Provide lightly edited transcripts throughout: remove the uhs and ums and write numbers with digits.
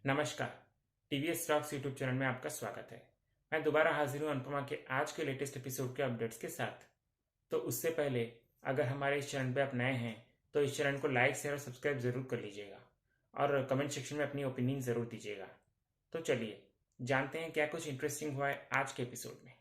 नमस्कार। TVS stocks YouTube channel में आपका स्वागत है। मैं दोबारा हाजिर हूँ अनुपमा के आज के लेटेस्ट एपिसोड के अपडेट्स के साथ। तो उससे पहले अगर हमारे इस चैनल पे आप नए हैं तो इस चैनल को लाइक शेयर और सब्सक्राइब ज़रूर कर लीजिएगा और कमेंट सेक्शन में अपनी ओपिनियन ज़रूर दीजिएगा। तो चलिए जानते हैं क्या कुछ इंटरेस्टिंग हुआ है आज के एपिसोड में।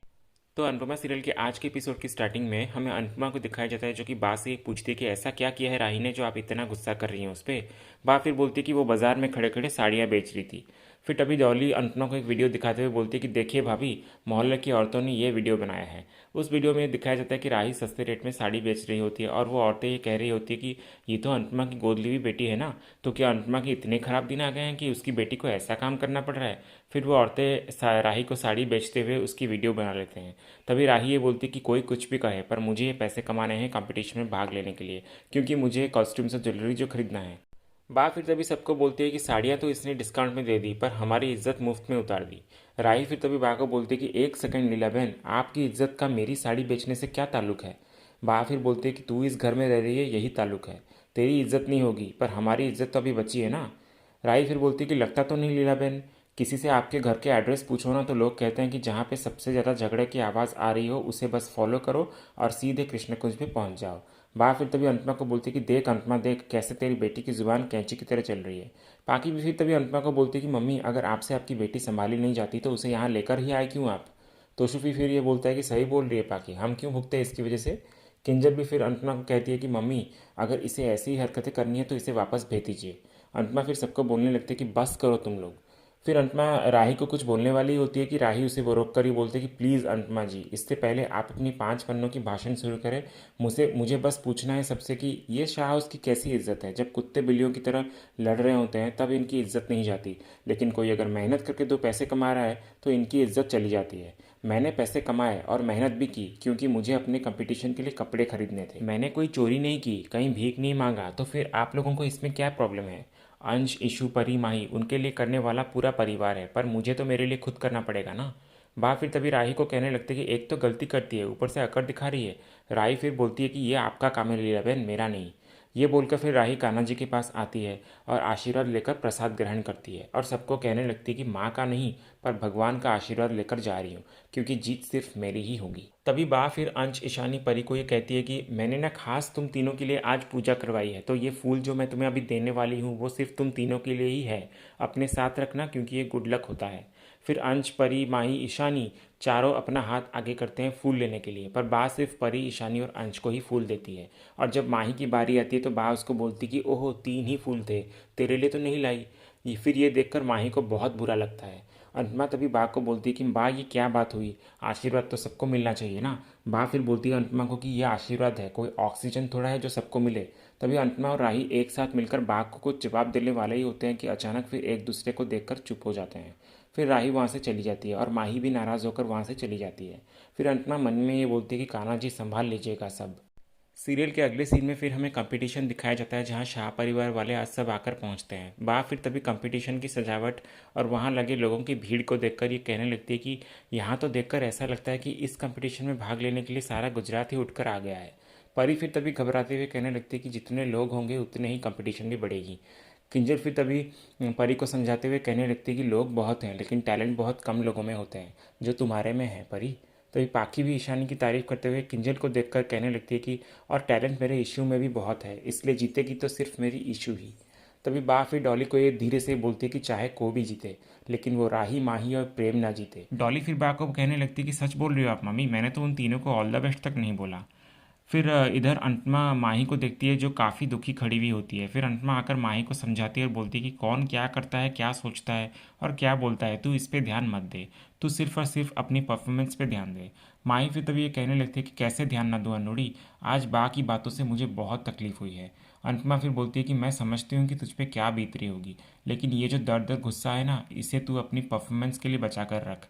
तो अनुपमा सीरियल के आज के एपिसोड की स्टार्टिंग में हमें अनुपमा को दिखाया जाता है जो कि बा से पूछती है कि ऐसा क्या किया है राही ने जो आप इतना गुस्सा कर रही हैं उस पर। बा फिर बोलती है कि वो बाजार में खड़े खड़े साड़ियाँ बेच रही थी। फिर तभी डॉली अनुपमा को एक वीडियो दिखाते हुए बोलती है कि देखिए भाभी, मोहल्ले की औरतों ने ये वीडियो बनाया है। उस वीडियो में दिखाया जाता है कि राही सस्ते रेट में साड़ी बेच रही होती है और वो औरतें ये कह रही होती है कि ये तो अनुपमा की गोद ली हुई बेटी है ना, तो क्या अनुपमा के इतने ख़राब दिन आ गए हैं कि उसकी बेटी को ऐसा काम करना पड़ रहा है। फिर वो औरतें राही को साड़ी बेचते हुए उसकी वीडियो बना लेते हैं। तभी राही ये बोलती कि कोई कुछ भी कहे पर मुझे ये पैसे कमाने हैं कंपटीशन में भाग लेने के लिए, क्योंकि मुझे कॉस्ट्यूम्स और ज्वेलरी जो खरीदना है। बा फिर तभी सबको बोलती है कि साड़ियाँ तो इसने डिस्काउंट में दे दी पर हमारी इज्जत मुफ्त में उतार दी। राही फिर तभी बा को बोलती है कि एक सेकंड लीला बहन, आपकी इज्जत का मेरी साड़ी बेचने से क्या ताल्लुक है। बा फिर बोलती है कि तू इस घर में रह रही है यही ताल्लुक है, तेरी इज्जत नहीं होगी पर हमारी इज्जत तो अभी बची है ना। राही फिर बोलती है कि लगता तो नहीं लीला बहन, किसी से आपके घर के एड्रेस पूछो ना तो लोग कहते हैं कि जहाँ पे सबसे ज़्यादा झगड़े की आवाज़ आ रही हो उसे बस फॉलो करो और सीधे कृष्ण कुंज पे पहुँच जाओ। बा फिर तभी अनुपमा को बोलती कि देख अनुपमा देख कैसे तेरी बेटी की ज़ुबान कैंची की तरह चल रही है। पाकी भी फिर तभी अनुपमा को बोलती कि मम्मी, अगर आपसे आपकी बेटी संभाली नहीं जाती तो उसे यहाँ लेकर ही आए क्यों आप। तोशुफी फिर ये बोलता है कि सही बोल रही है पाकी, हम क्यों भुगते हैं इसकी वजह से। किंजल भी फिर अनुपमा को कहती है कि मम्मी, अगर इसे ऐसी ही हरकतें करनी है तो इसे वापस भेज दीजिए। अनुपमा फिर सबको बोलने लगती है कि बस करो तुम लोग। फिर अनुपमा राही को कुछ बोलने वाली होती है कि राही उसे वो रोक कर ही बोलते कि प्लीज़ अनुपमा जी, इससे पहले आप अपनी 5 पन्नों की भाषण शुरू करें। मुझे बस पूछना है सबसे कि ये शाह हाउस की कैसी इज्जत है। जब कुत्ते बिल्लियों की तरह लड़ रहे होते हैं तब इनकी इज्जत नहीं जाती, लेकिन कोई अगर मेहनत करके 2 पैसे कमा रहा है तो इनकी इज्जत चली जाती है। मैंने पैसे कमाए और मेहनत भी की क्योंकि मुझे अपने कंपटीशन के लिए कपड़े खरीदने थे। मैंने कोई चोरी नहीं की, कहीं भीख नहीं मांगा, तो फिर आप लोगों को इसमें क्या प्रॉब्लम है। अंश, इशू, परी, माही उनके लिए करने वाला पूरा परिवार है, पर मुझे तो मेरे लिए खुद करना पड़ेगा ना। बा फिर तभी राही को कहने लगते कि एक तो गलती करती है ऊपर से अकड़ दिखा रही है। राही फिर बोलती है कि ये आपका काम है लीला बहन, मेरा नहीं। ये बोलकर फिर राही कान्हा जी के पास आती है और आशीर्वाद लेकर प्रसाद ग्रहण करती है और सबको कहने लगती है कि माँ का नहीं पर भगवान का आशीर्वाद लेकर जा रही हूँ, क्योंकि जीत सिर्फ मेरी ही होगी। तभी बा फिर अंश, ईशानी, परी को ये कहती है कि मैंने ना खास तुम तीनों के लिए आज पूजा करवाई है, तो ये फूल जो मैं तुम्हें अभी देने वाली हूँ वो सिर्फ तुम तीनों के लिए ही है, अपने साथ रखना क्योंकि ये गुड लक होता है। फिर अंश, परी, माही, ईशानी चारों अपना हाथ आगे करते हैं फूल लेने के लिए, पर बा सिर्फ परी, ईशानी और अंश को ही फूल देती है। और जब माही की बारी आती है तो बा उसको बोलती कि ओहो 3 ही फूल थे, तेरे लिए तो नहीं लाई। फिर ये देखकर माही को बहुत बुरा लगता है। अनुपमा तभी बा को बोलती है कि बा ये क्या बात हुई, आशीर्वाद तो सबको मिलना चाहिए ना। बा फिर बोलती है अनुपमा को कि यह आशीर्वाद है, कोई ऑक्सीजन थोड़ा है जो सबको मिले। तभी अनुपमा और राही एक साथ मिलकर बा को कुछ जवाब देने वाले ही होते हैं कि अचानक फिर एक दूसरे को देखकर चुप हो जाते हैं। फिर राही वहाँ से चली जाती है और माही भी नाराज़ होकर वहाँ से चली जाती है। फिर अनुपमा मन में ये बोलती है कि कान्हा जी संभाल लीजिएगा सब। सीरियल के अगले सीन में फिर हमें कंपटीशन दिखाया जाता है जहां शाह परिवार वाले आज सब आकर पहुंचते हैं। बा फिर तभी कंपटीशन की सजावट और वहां लगे लोगों की भीड़ को देखकर ये कहने लगती है कि यहां तो देखकर ऐसा लगता है कि इस कंपटीशन में भाग लेने के लिए सारा गुजरात ही उठकर आ गया है। परी फिर तभी घबराते हुए कहने लगती है कि जितने लोग होंगे उतने ही कंपटीशन भी बढ़ेगी। किंजल फिर तभी परी को समझाते हुए कहने लगती है कि लोग बहुत हैं लेकिन टैलेंट बहुत कम लोगों में होते हैं, जो तुम्हारे में है परी। तभी पाखी भी ईशानी की तारीफ करते हुए किंजल को देखकर कहने लगती है कि और टैलेंट मेरे इशू में भी बहुत है, इसलिए जीतेगी तो सिर्फ मेरी इशू ही। तभी बा फिर डॉली को ये धीरे से बोलती है कि चाहे को भी जीते लेकिन वो राही, माही और प्रेम ना जीते। डॉली फिर बा को कहने लगती है कि सच बोल रही हो आप मम्मी, मैंने तो उन तीनों को ऑल द बेस्ट तक नहीं बोला। फिर इधर अंतमा माही को देखती है जो काफ़ी दुखी खड़ी हुई होती है। फिर अंतमा आकर माही को समझाती है और बोलती है कि कौन क्या करता है, क्या सोचता है और क्या बोलता है, तू इस पे ध्यान मत दे, तू सिर्फ और सिर्फ अपनी परफॉर्मेंस पे ध्यान दे। माही फिर तभी ये कहने लगती है कि कैसे ध्यान ना दूँ अनुड़ी, आज बा की बातों से मुझे बहुत तकलीफ हुई है। अनुपमा फिर बोलती है कि मैं समझती हूँ कि तुझ पे क्या बीत रही होगी, लेकिन ये जो दर्द और गुस्सा है ना, इसे तू अपनी परफॉर्मेंस के लिए बचा कर रख।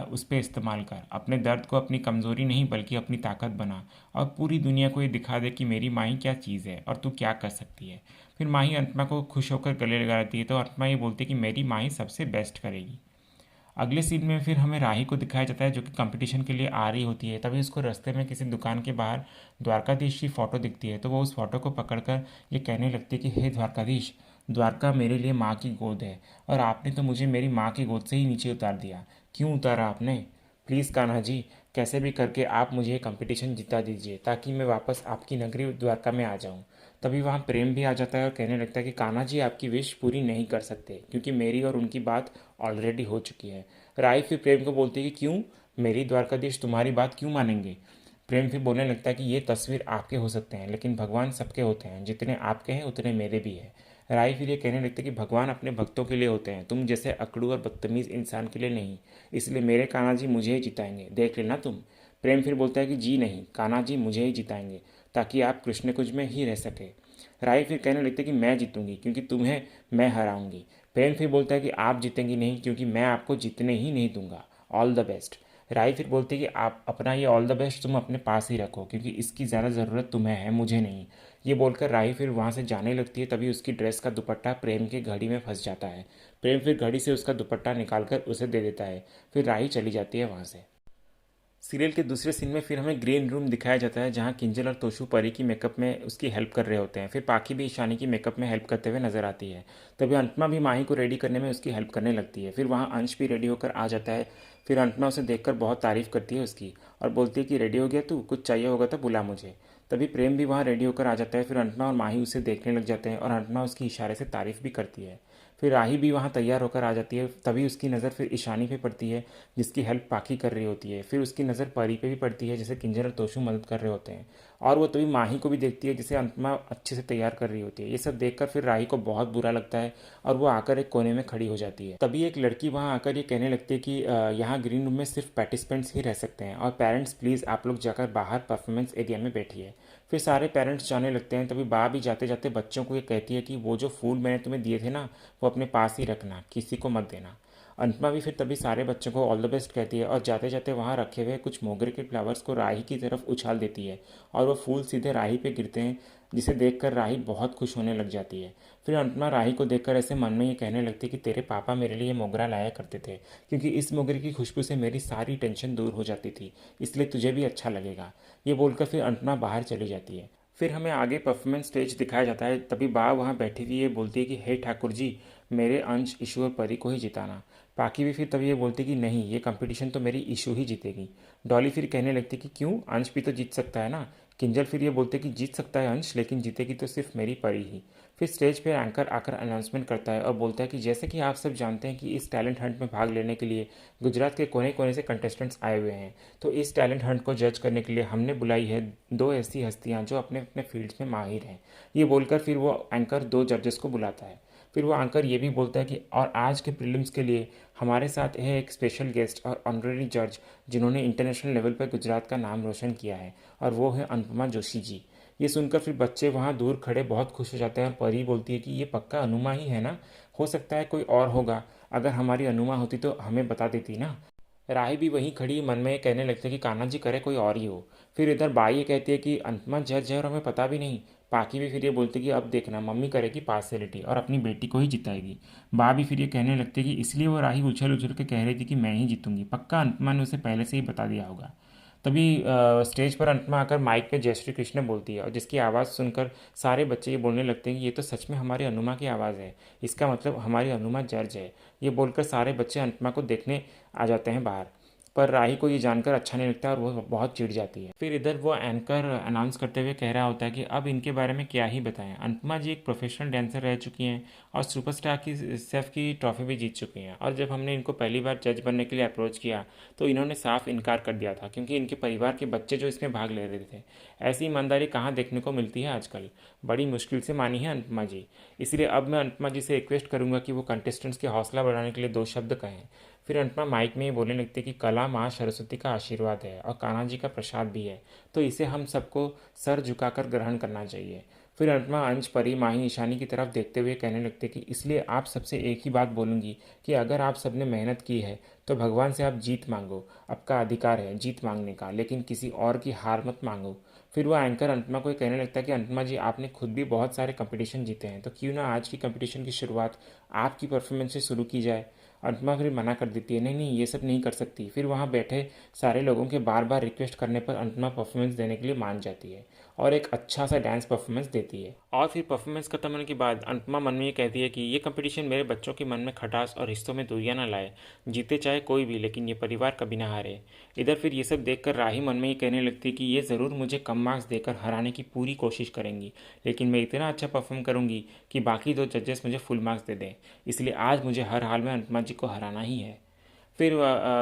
उस पर इस्तेमाल कर, अपने दर्द को अपनी कमज़ोरी नहीं बल्कि अपनी ताकत बना और पूरी दुनिया को ये दिखा दे कि मेरी माही क्या चीज़ है और तू क्या कर सकती है। फिर माही अनुपमा को खुश होकर गले लगा लेती है तो अनुपमा ये बोलती है कि मेरी माही सबसे बेस्ट करेगी। अगले सीन में फिर हमें राही को दिखाया जाता है जो कि कंपटीशन के लिए आ रही होती है। तभी उसको रास्ते में किसी दुकान के बाहर द्वारकाधीश की फ़ोटो दिखती है तो वो उस फोटो को पकड़कर ये कहने लगती है कि हे द्वारकाधीश, द्वारका मेरे लिए माँ की गोद है और आपने तो मुझे मेरी माँ की गोद से ही नीचे उतार दिया। क्यों उतारा आपने? प्लीज़ कान्हा जी, कैसे भी करके आप मुझे ये कंपटीशन जिता दीजिए ताकि मैं वापस आपकी नगरी द्वारका में आ जाऊँ। तभी वहाँ प्रेम भी आ जाता है और कहने लगता है कि कान्हा जी आपकी विश पूरी नहीं कर सकते क्योंकि मेरी और उनकी बात ऑलरेडी हो चुकी है। राय फिर प्रेम को बोलती है कि क्यों, मेरी द्वारकाधीश तुम्हारी बात क्यों मानेंगे? प्रेम फिर बोलने लगता है कि ये तस्वीर आपके हो सकते हैं लेकिन भगवान सबके होते हैं, जितने आपके हैं उतने मेरे भी हैं। राय फिर ये कहने लगते हैं कि भगवान अपने भक्तों के लिए होते हैं, तुम जैसे अकड़ू और बदतमीज़ इंसान के लिए नहीं। इसलिए मेरे कान्हा जी मुझे ही जिताएंगे, देख लेना तुम। प्रेम फिर बोलता है कि जी नहीं, कान्हा जी मुझे ही जिताएंगे ताकि आप कृष्ण कुंज में ही रह सके। राय फिर कहने लगते कि मैं जीतूंगी क्योंकि तुम्हें मैं हराऊंगी। प्रेम फिर बोलता है कि आप जीतेंगी नहीं क्योंकि मैं आपको जीतने ही नहीं दूंगा। All the best. राय फिर बोलती है कि आप अपना ये ऑल द बेस्ट तुम अपने पास ही रखो क्योंकि इसकी ज़्यादा ज़रूरत तुम्हें है, मुझे नहीं। ये बोलकर राही फिर वहाँ से जाने लगती है। तभी उसकी ड्रेस का दुपट्टा प्रेम की घड़ी में फंस जाता है। प्रेम फिर घड़ी से उसका दुपट्टा निकालकर उसे दे देता है। फिर राही चली जाती है वहाँ से। सीरियल के दूसरे सीन में फिर हमें ग्रीन रूम दिखाया जाता है जहाँ किंजल और तोशु परी की मेकअप में उसकी हेल्प कर रहे होते हैं। फिर पाखी भी ईशानी की मेकअप में हेल्प करते हुए नजर आती है। तभी अंतमा भी माही को रेडी करने में उसकी हेल्प करने लगती है। फिर वहाँ अंश भी रेडी होकर आ जाता है। फिर अंतमा उसे देखकर बहुत तारीफ करती है उसकी और बोलती है कि रेडी हो गया तू, कुछ चाहिए होगा तो बुला मुझे। तभी प्रेम भी वहाँ रेडी होकर आ जाता है। फिर अंतमा और माही उसे देखने लग जाते हैं और अंतमा उसकी इशारे से तारीफ भी करती है। फिर राही भी वहाँ तैयार होकर आ जाती है। तभी उसकी नज़र फिर ईशानी पे पड़ती है जिसकी हेल्प पाखी कर रही होती है। फिर उसकी नज़र परी पे भी पड़ती है जिसे किंजल और तोशु मदद कर रहे होते हैं। और वो तभी माही को भी देखती है जिसे अंतमा अच्छे से तैयार कर रही होती है। ये सब देखकर फिर राही को बहुत बुरा लगता है और वो आकर एक कोने में खड़ी हो जाती है। तभी एक लड़की वहाँ आकर ये कहने लगती है कि यहाँ ग्रीन रूम में सिर्फ पार्टिसिपेंट्स ही रह सकते हैं और पेरेंट्स प्लीज़ आप लोग जाकर बाहर परफॉर्मेंस एरिया में बैठिए। फिर सारे पेरेंट्स जाने लगते हैं। तभी बा भी जाते जाते बच्चों को ये कहती है कि वो जो फूल मैंने तुम्हें दिए थे ना, वो अपने पास ही रखना, किसी को मत देना। अंतमा भी फिर तभी सारे बच्चों को ऑल द बेस्ट कहती है और जाते जाते वहाँ रखे हुए कुछ मोगरे के फ्लावर्स को राही की तरफ उछाल देती है और वो फूल सीधे राही पे गिरते हैं जिसे देखकर राही बहुत खुश होने लग जाती है। फिर अंतमा राही को देखकर ऐसे मन में ये कहने लगती है कि तेरे पापा मेरे लिए मोगरा लाया करते थे क्योंकि इस मोगरे की खुशबू से मेरी सारी टेंशन दूर हो जाती थी, इसलिए तुझे भी अच्छा लगेगा। ये बोलकर फिर अंतमा बाहर चली जाती है। फिर हमें आगे परफॉर्मेंस स्टेज दिखाया जाता है। तभी बा वहाँ बैठी हुई है, बोलती है कि हे ठाकुर जी, मेरे अंश ईशु और परी को ही जिताना। पाकी भी फिर तभी ये बोलती कि नहीं, ये कंपटीशन तो मेरी ईशु ही जीतेगी। डॉली फिर कहने लगती कि क्यों, अंश भी तो जीत सकता है ना। किंजल फिर ये बोलते कि जीत सकता है अंश, लेकिन जीतेगी तो सिर्फ मेरी परी ही। फिर स्टेज पर एंकर आकर अनाउंसमेंट करता है और बोलता है कि जैसे कि आप सब जानते हैं कि इस टैलेंट हंट में भाग लेने के लिए गुजरात के कोने कोने से कंटेस्टेंट्स आए हुए हैं, तो इस टैलेंट हंट को जज करने के लिए हमने बुलाई है दो ऐसी हस्तियां जो अपने अपने फील्ड्स में माहिर हैं। ये बोलकर फिर वो एंकर दो जजेस को बुलाता है। फिर वो एंकर ये भी बोलता है कि और आज के प्रीलिम्स के लिए हमारे साथ है एक स्पेशल गेस्ट और ऑनरेरी जज जिन्होंने इंटरनेशनल लेवल पर गुजरात का नाम रोशन किया है, और वो है अनुपमा जोशी जी। ये सुनकर फिर बच्चे वहाँ दूर खड़े बहुत खुश हो जाते हैं और परी बोलती है कि ये पक्का अनुमा ही है ना, हो सकता है कोई और होगा, अगर हमारी अनुमा होती तो हमें बता देती ना। राही भी वहीं खड़ी मन में कहने लगती है कि कान्हा जी करे कोई और ही हो। फिर इधर बाई ये कहती है कि अंतमा जज है और हमें पता भी नहीं। पाकी भी फिर ये बोलती है कि अब देखना मम्मी करेगी पार्शियलिटी और अपनी बेटी को ही जिताएगी। बा भी फिर ये कहने लगती है कि इसलिए वो राही उछल उछल के कह रही थी कि मैं ही जीतूंगी, पक्का अंतमा ने उसे पहले से ही बता दिया होगा। तभी स्टेज पर अंतमा आकर माइक पे जय श्री कृष्ण बोलती है और जिसकी आवाज़ सुनकर सारे बच्चे ये बोलने लगते हैं कि ये तो सच में हमारी अनुमा की आवाज़ है, इसका मतलब हमारी अनुमा जज है। ये बोलकर सारे बच्चे अंतमा को देखने आ जाते हैं बाहर। पर राही को ये जानकर अच्छा नहीं लगता और वो बहुत चिढ़ जाती है। फिर इधर वो एंकर अनाउंस करते हुए कह रहा होता है कि अब इनके बारे में क्या ही बताएं, अनुपमा जी एक प्रोफेशनल डांसर रह चुकी हैं और सुपरस्टार की सेफ की ट्रॉफी भी जीत चुकी हैं, और जब हमने इनको पहली बार जज बनने के लिए अप्रोच किया तो इन्होंने साफ इनकार कर दिया था क्योंकि इनके परिवार के बच्चे जो इसमें भाग ले रहे थे। ऐसी ईमानदारी कहाँ देखने को मिलती है आजकल, बड़ी मुश्किल से मानी है अनुपमा जी। इसलिए अब मैं अनुपमा जी से रिक्वेस्ट करूंगा कि वो कंटेस्टेंट्स के हौसला बढ़ाने के लिए दो शब्द कहें। फिर अनुपमा माइक में ये बोलने लगती कि कला माँ सरस्वती का आशीर्वाद है और कान्हा जी का प्रसाद भी है, तो इसे हम सबको सर झुकाकर ग्रहण करना चाहिए। फिर अनुपमा अंश परी माही ईशानी की तरफ देखते हुए कहने लगते कि इसलिए आप सबसे एक ही बात बोलूँगी कि अगर आप सबने मेहनत की है तो भगवान से आप जीत मांगो, आपका अधिकार है जीत मांगने का, लेकिन किसी और की हार मत मांगो। फिर वो एंकर अनुपमा को कहने लगता है कि अनुपमा जी आपने खुद भी बहुत सारे कंपटीशन जीते हैं, तो क्यों ना आज की कंपटीशन की शुरुआत आपकी परफॉर्मेंस से शुरू की जाए। अनुपमा फिर मना कर देती है, नहीं नहीं ये सब नहीं कर सकती। फिर वहाँ बैठे सारे लोगों के बार बार रिक्वेस्ट करने पर अनुपमा परफॉर्मेंस देने के लिए मान जाती है और एक अच्छा सा डांस परफॉर्मेंस देती है। और फिर परफॉर्मेंस खत्म होने के बाद अनुपमा मन में ये कहती है कि ये कंपटीशन मेरे बच्चों के मन में खटास और रिश्तों में दूरियां ना लाए, जीते चाहे कोई भी लेकिन ये परिवार कभी ना हारे। इधर फिर ये सब देखकर राही मन में ये कहने लगती है कि ये ज़रूर मुझे कम मार्क्स देकर हराने की पूरी कोशिश करेंगी, लेकिन मैं इतना अच्छा परफॉर्म करूँगी कि बाकी दो जजेस मुझे फुल मार्क्स दे दें। इसलिए आज मुझे हर हाल में अनुपमा जी को हराना ही है। फिर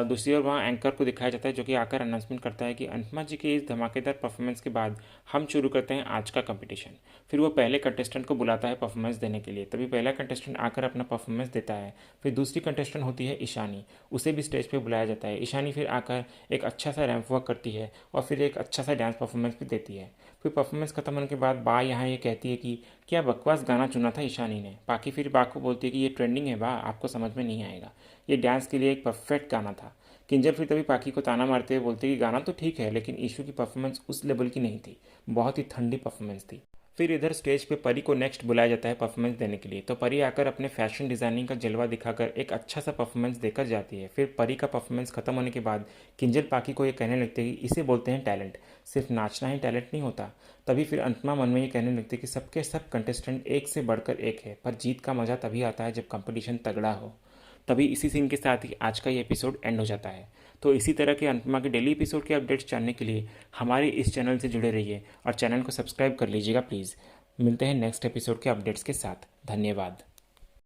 दूसरी ओर वहाँ एंकर को दिखाया जाता है जो कि आकर अनाउंसमेंट करता है कि अनुपमा जी के इस धमाकेदार परफॉर्मेंस के बाद हम शुरू करते हैं आज का कंपटीशन। फिर वो पहले कंटेस्टेंट को बुलाता है परफॉर्मेंस देने के लिए। तभी पहला कंटेस्टेंट आकर अपना परफॉर्मेंस देता है। फिर दूसरी कंटेस्टेंट होती है ईशानी, उसे भी स्टेज पर बुलाया जाता है। ईशानी फिर आकर एक अच्छा सा रैंप वॉक करती है और फिर एक अच्छा सा डांस परफॉर्मेंस भी देती है। फिर परफॉर्मेंस खत्म होने के बाद बा यहाँ ये कहती है कि क्या बकवास गाना चुना था ईशानी ने। बाकी फिर बा को बोलती है कि ये ट्रेंडिंग है बा, आपको समझ में नहीं आएगा, ये डांस के लिए एक परफेक्ट गाना था। किंजल फिर तभी पाखी को ताना मारते हुए बोलते कि गाना तो ठीक है लेकिन ईशू की परफॉर्मेंस उस लेवल की नहीं थी, बहुत ही ठंडी परफॉर्मेंस थी। फिर इधर स्टेज पे परी को नेक्स्ट बुलाया जाता है परफॉर्मेंस देने के लिए। तो परी आकर अपने फैशन डिज़ाइनिंग का जलवा दिखाकर एक अच्छा सा परफॉर्मेंस देकर जाती है। फिर परी का परफॉर्मेंस खत्म होने के बाद किंजल पाखी को ये कहने लगते हैं कि इसे बोलते हैं टैलेंट, सिर्फ नाचना ही टैलेंट नहीं होता। तभी फिर अंतमा मन में ये कहने लगते कि सबके सब कंटेस्टेंट एक से बढ़कर एक है, पर जीत का मज़ा तभी आता है जब कंपटीशन तगड़ा हो। तभी इसी सीन के साथ ही आज का ये एपिसोड एंड हो जाता है। तो इसी तरह के अनुपमा के डेली एपिसोड के अपडेट्स जानने के लिए हमारे इस चैनल से जुड़े रहिए और चैनल को सब्सक्राइब कर लीजिएगा प्लीज़। मिलते हैं नेक्स्ट एपिसोड के अपडेट्स के साथ। धन्यवाद।